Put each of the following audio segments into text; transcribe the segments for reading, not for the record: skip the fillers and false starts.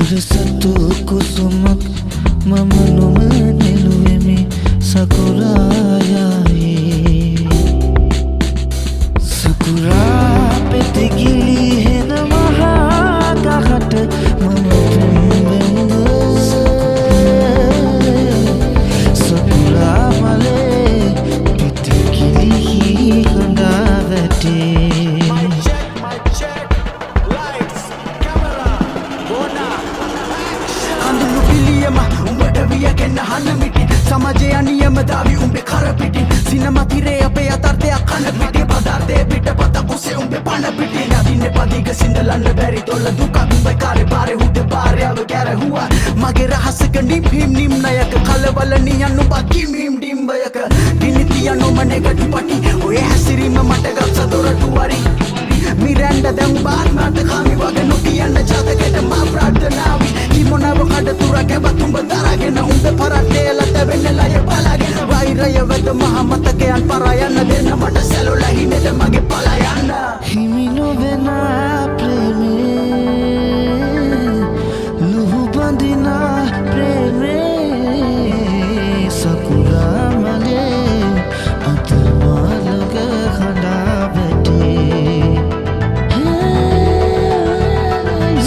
සුරසතු කුසුමක් මම නොම නෙළුවෙමි සකුරායායේ සකුරා පෙතිගිලි හෙන මහා ගහට මම පෙම්බෙන්ද සකුරා මලේ පෙතිගිලි හඬා වැටේ සමාජය නියමතාවි උඹේ කරපිටින් සිනමා තිරේ අපේ යථාර්ථයක් කන පිටේ පදාර්ථයේ පිටපත කුසේ උඹේ පන පිටින් නදින්නේ පදිග සිඳලන්න බැරි තොල්ල දුක උඹේ කාරේ බාරේ හුදේ බාරයව ගැරහුවා මගේ රහසක නිම්හිම් නිම්නයක කලවල නියන්නු බකිම් හිම් ඩිම්බයක දිනිතිය නොමනේ ගටිපටි ඔය හැසිරීම මට ගත්ත දොරටු වරි මිරැන්ඩ දැන් බාත්මට කාමි වගේ නොකියන්න ජාතකයට මා ප්‍රාර්ථනාවි කිමොනව කඩ තුරක බතුඹ දරගෙන උඹේ පරටේ ලත වෙන්නලය බලාගෙන වෛරය වෙත මහ මතකයන් පරයන්න දෙන්න මට සැලුලා හිනෙද මගේ පලයන්න හිමි නොවෙන ප්‍රේමේ ලුහු බඳින ප්‍රේමේ සකුරා මලේ අතවලක හඬා වැටේ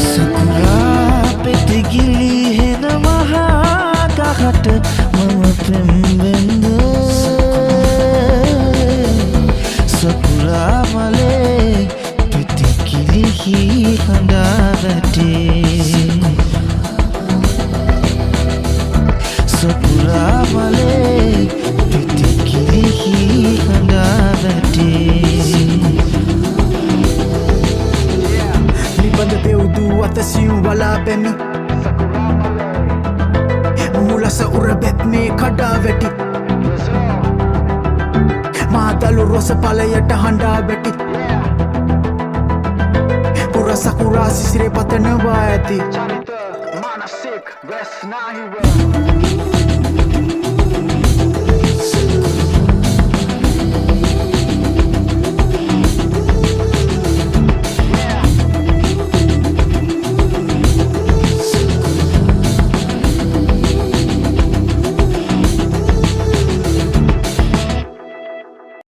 සකුරා පෙතිගිලි හෙන මහා ගහට මම පෙම්බෙන්ද සකුරා මලේ පෙතිගිලි හඬා වැටේ සකුරා මලේ පෙතිගිලි හඬා වැටේ ලිබඳ දෙව්දු අත සියුම් වලා බැමි මුලස උරබෙත් මේ කඩා වැටි මාදලු රොස පලයට හඬා වැටි පුර සකුරා සිසිරේ පතනවා ඇති චරිත මානසික වෙස් නාහිව